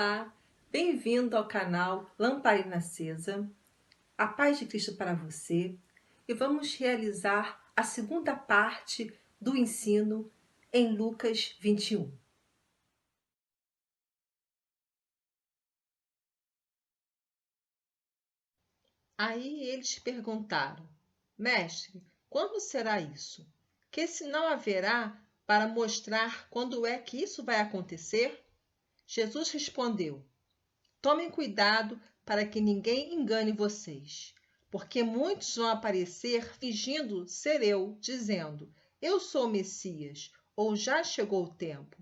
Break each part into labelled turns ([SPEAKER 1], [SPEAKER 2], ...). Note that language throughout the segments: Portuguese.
[SPEAKER 1] Olá, bem-vindo ao canal Lamparina Acesa. A paz de Cristo para você. E vamos realizar a segunda parte do ensino em Lucas 21. Aí eles perguntaram: Mestre, quando será isso? Que sinal haverá para mostrar quando é que isso vai acontecer? Jesus respondeu: Tomem cuidado para que ninguém engane vocês, porque muitos vão aparecer fingindo ser eu, dizendo: Eu sou o Messias, ou já chegou o tempo.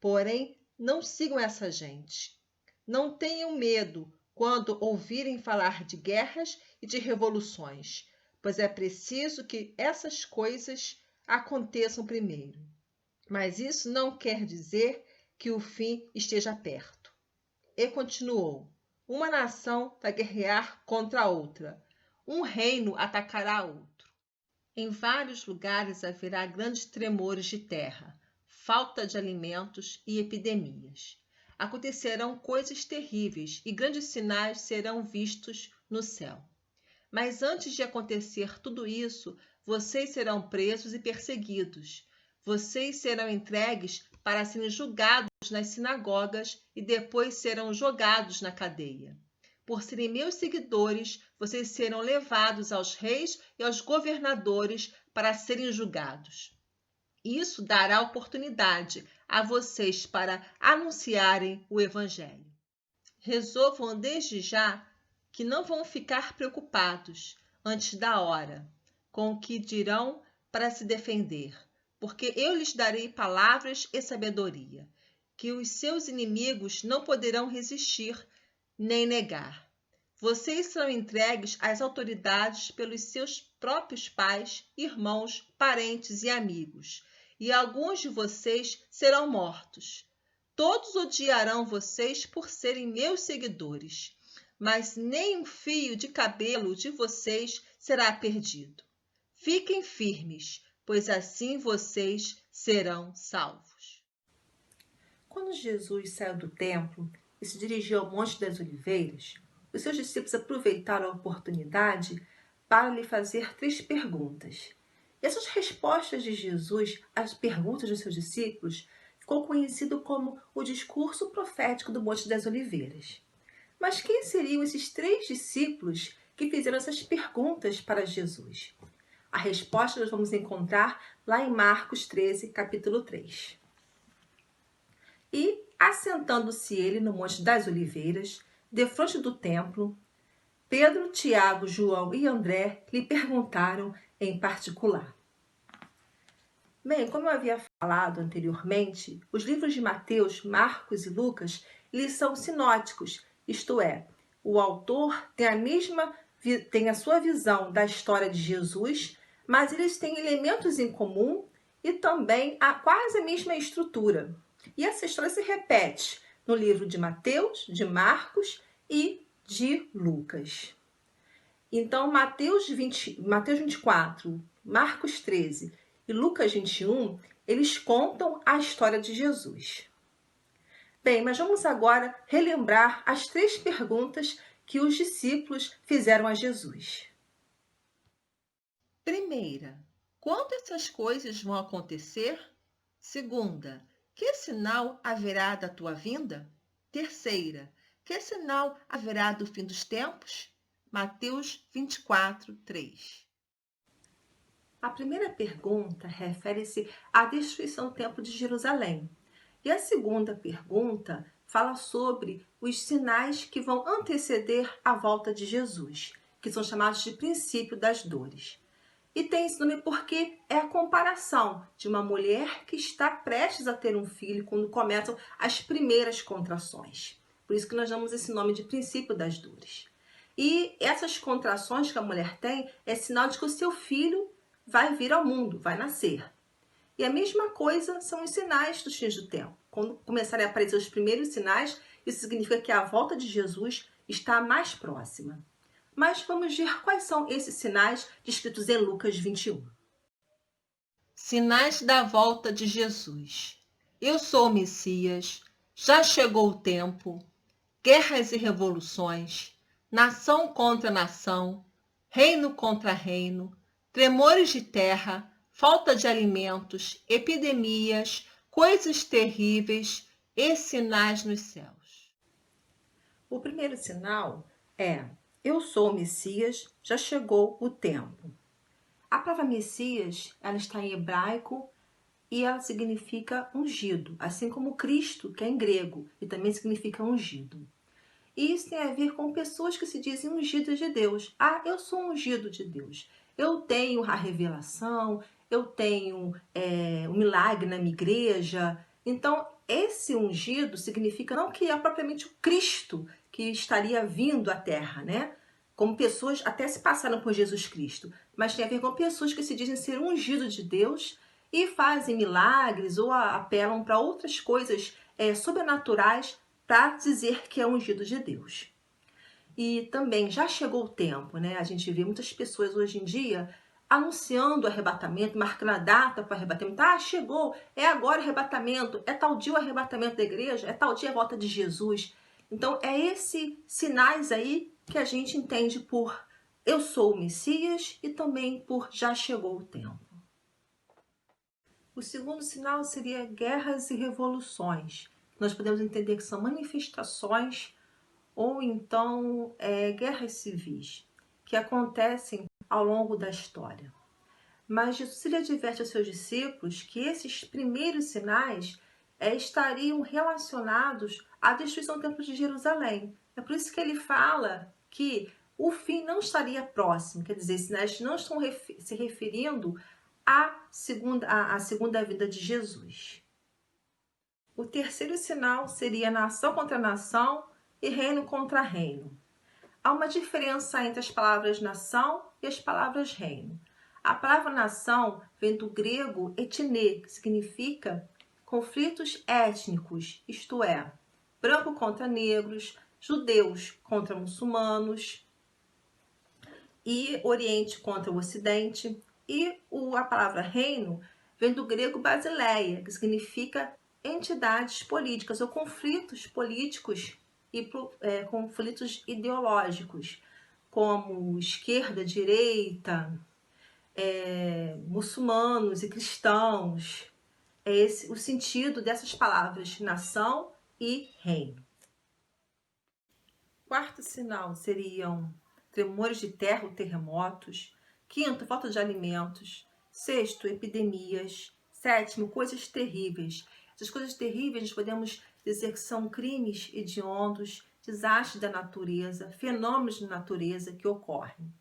[SPEAKER 1] Porém, não sigam essa gente. Não tenham medo quando ouvirem falar de guerras e de revoluções, pois é preciso que essas coisas aconteçam primeiro. Mas isso não quer dizer que o fim esteja perto. E continuou: uma nação vai guerrear contra a outra, um reino atacará outro. Em vários lugares haverá grandes tremores de terra, falta de alimentos e epidemias. Acontecerão coisas terríveis e grandes sinais serão vistos no céu. Mas antes de acontecer tudo isso, vocês serão presos e perseguidos. Vocês serão entregues para serem julgados nas sinagogas e depois serão jogados na cadeia. Por serem meus seguidores, vocês serão levados aos reis e aos governadores para serem julgados. Isso dará oportunidade a vocês para anunciarem o Evangelho. Resolvam desde já que não vão ficar preocupados antes da hora com o que dirão para se defender, porque eu lhes darei palavras e sabedoria, que os seus inimigos não poderão resistir nem negar. Vocês serão entregues às autoridades pelos seus próprios pais, irmãos, parentes e amigos, e alguns de vocês serão mortos. Todos odiarão vocês por serem meus seguidores, mas nem um fio de cabelo de vocês será perdido. Fiquem firmes, pois assim vocês serão salvos. Quando Jesus saiu do templo e se dirigiu ao Monte das Oliveiras, os seus discípulos aproveitaram a oportunidade para lhe fazer 3 perguntas. E essas respostas de Jesus às perguntas dos seus discípulos ficou conhecido como o discurso profético do Monte das Oliveiras. Mas quem seriam esses 3 discípulos que fizeram essas perguntas para Jesus? A resposta nós vamos encontrar lá em Marcos 13, capítulo 3. E, assentando-se ele no Monte das Oliveiras, defronte do templo, Pedro, Tiago, João e André lhe perguntaram em particular. Bem, como eu havia falado anteriormente, os livros de Mateus, Marcos e Lucas, eles são sinóticos, isto é, o autor tem a sua visão da história de Jesus, mas eles têm elementos em comum e também quase a mesma estrutura. E essa história se repete no livro de Mateus, de Marcos e de Lucas. Então, Mateus 24, Marcos 13 e Lucas 21, eles contam a história de Jesus. Bem, mas vamos agora relembrar as 3 perguntas que os discípulos fizeram a Jesus. Primeira, quando essas coisas vão acontecer? Segunda, que sinal haverá da tua vinda? Terceira, que sinal haverá do fim dos tempos? Mateus 24, 3. A primeira pergunta refere-se à destruição do Templo de Jerusalém. E a segunda pergunta fala sobre os sinais que vão anteceder a volta de Jesus, que são chamados de princípio das dores. E tem esse nome porque é a comparação de uma mulher que está prestes a ter um filho quando começam as primeiras contrações. Por isso que nós damos esse nome de princípio das dores. E essas contrações que a mulher tem é sinal de que o seu filho vai vir ao mundo, vai nascer. E a mesma coisa são os sinais dos fins do tempo. Quando começarem a aparecer os primeiros sinais, isso significa que a volta de Jesus está mais próxima. Mas vamos ver quais são esses sinais descritos em Lucas 21. Sinais da volta de Jesus. Eu sou o Messias, já chegou o tempo, guerras e revoluções, nação contra nação, reino contra reino, tremores de terra, falta de alimentos, epidemias, coisas terríveis e sinais nos céus.
[SPEAKER 2] O primeiro sinal é: eu sou o Messias, já chegou o tempo. A palavra Messias, ela está em hebraico e ela significa ungido, assim como Cristo, que é em grego, e também significa ungido. E isso tem a ver com pessoas que se dizem ungidas de Deus. Ah, eu sou ungido de Deus. Eu tenho a revelação, eu tenho um milagre na minha igreja. Então, esse ungido significa não que é propriamente o Cristo que estaria vindo à Terra, né? Como pessoas até se passaram por Jesus Cristo, mas tem a ver com pessoas que se dizem ser ungidos de Deus e fazem milagres ou apelam para outras coisas sobrenaturais para dizer que é ungido de Deus. E também já chegou o tempo, né? A gente vê muitas pessoas hoje em dia anunciando o arrebatamento, marcando a data para o arrebatamento. Ah, chegou, é agora o arrebatamento, é tal dia o arrebatamento da igreja, é tal dia a volta de Jesus. Então, é esses sinais aí que a gente entende por eu sou o Messias e também por já chegou o tempo. O segundo sinal seria guerras e revoluções. Nós podemos entender que são manifestações ou então guerras civis que acontecem ao longo da história. Mas Jesus ele adverte aos seus discípulos que esses primeiros sinais estariam relacionados à destruição do Templo de Jerusalém. É por isso que ele fala que o fim não estaria próximo, quer dizer, esses sinais não estão se referindo à segunda vinda de Jesus. O terceiro sinal seria nação contra nação e reino contra reino. Há uma diferença entre as palavras nação e as palavras reino. A palavra nação vem do grego etnê, que significa conflitos étnicos, isto é, branco contra negros, judeus contra muçulmanos e Oriente contra o Ocidente. E a palavra reino vem do grego basileia, que significa entidades políticas ou conflitos políticos e conflitos ideológicos, como esquerda, direita, muçulmanos e cristãos. É esse o sentido dessas palavras, nação e reino. Quarto sinal seriam tremores de terra ou terremotos. Quinto, falta de alimentos. Sexto, epidemias. Sétimo, coisas terríveis. Essas coisas terríveis nós podemos dizer que são crimes hediondos, desastres da natureza, fenômenos de natureza que ocorrem.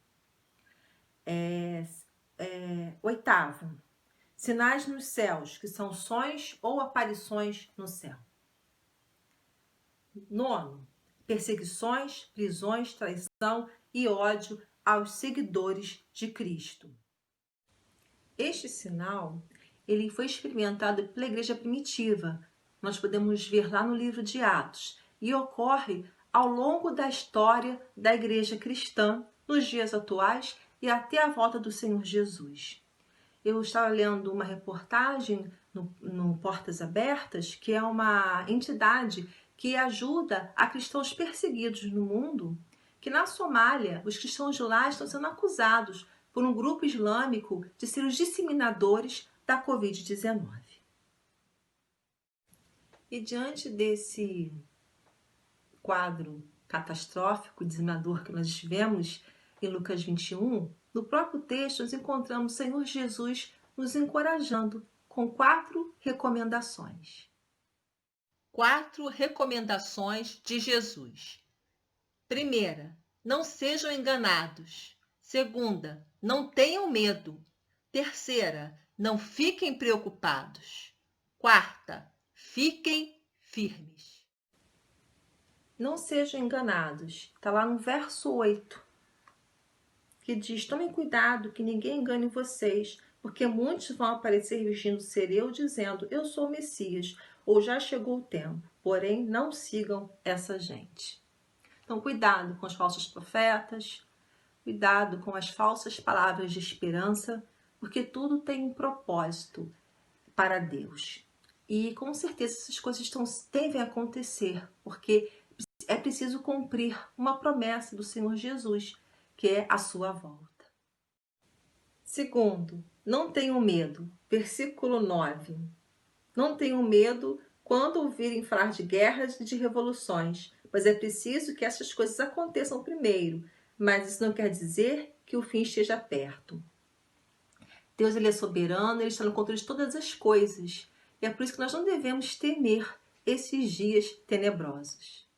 [SPEAKER 2] Oitavo, sinais nos céus, que são sonhos ou aparições no céu. Nono, perseguições, prisões, traição e ódio aos seguidores de Cristo. Este sinal, ele foi experimentado pela igreja primitiva. Nós podemos ver lá no livro de Atos. E ocorre ao longo da história da igreja cristã, nos dias atuais e até a volta do Senhor Jesus. Eu estava lendo uma reportagem no Portas Abertas, que é uma entidade que ajuda a cristãos perseguidos no mundo, que na Somália, os cristãos de lá estão sendo acusados por um grupo islâmico de ser os disseminadores da Covid-19. E diante desse quadro catastrófico, disseminador que nós tivemos em Lucas 21, no próprio texto nós encontramos o Senhor Jesus nos encorajando com 4 recomendações.
[SPEAKER 1] 4 recomendações de Jesus. Primeira, não sejam enganados. Segunda, não tenham medo. Terceira, não fiquem preocupados. Quarta, fiquem firmes.
[SPEAKER 2] Não sejam enganados. Está lá no verso 8, que diz: tomem cuidado que ninguém engane vocês, porque muitos vão aparecer fingindo ser eu, dizendo, eu sou o Messias, ou já chegou o tempo. Porém, não sigam essa gente. Então, cuidado com os falsos profetas, cuidado com as falsas palavras de esperança, porque tudo tem um propósito para Deus. E com certeza essas coisas devem acontecer, porque é preciso cumprir uma promessa do Senhor Jesus, que é a sua volta. Segundo, não tenham medo. Versículo 9. Não tenham medo quando ouvirem falar de guerras e de revoluções, pois é preciso que essas coisas aconteçam primeiro, mas isso não quer dizer que o fim esteja perto. Deus, ele é soberano, ele está no controle de todas as coisas. E é por isso que nós não devemos temer esses dias tenebrosos.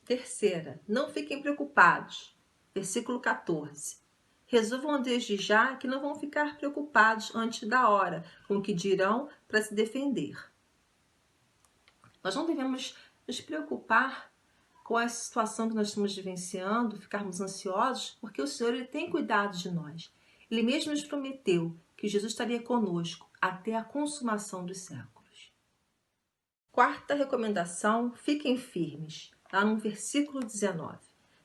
[SPEAKER 2] Terceira, não fiquem preocupados. Versículo 14. Resolvam desde já que não vão ficar preocupados antes da hora, com o que dirão para se defender. Nós não devemos nos preocupar com a situação que nós estamos vivenciando, ficarmos ansiosos, porque o Senhor, ele tem cuidado de nós. Ele mesmo nos prometeu que Jesus estaria conosco até a consumação dos séculos. Quarta recomendação, fiquem firmes, lá no versículo 19.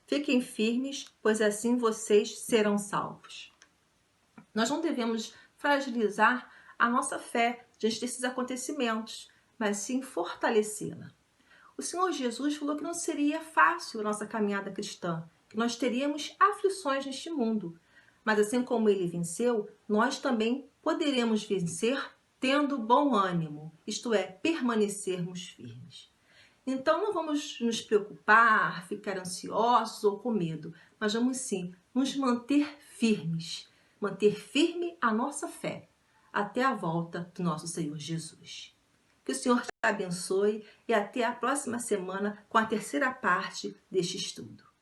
[SPEAKER 2] Fiquem firmes, pois assim vocês serão salvos. Nós não devemos fragilizar a nossa fé diante desses acontecimentos, mas sim fortalecê-la. O Senhor Jesus falou que não seria fácil a nossa caminhada cristã, que nós teríamos aflições neste mundo. Mas assim como ele venceu, nós também poderemos vencer tendo bom ânimo, isto é, permanecermos firmes. Então não vamos nos preocupar, ficar ansiosos ou com medo, mas vamos sim nos manter firmes, manter firme a nossa fé até a volta do nosso Senhor Jesus. Que o Senhor te abençoe e até a próxima semana com a terceira parte deste estudo.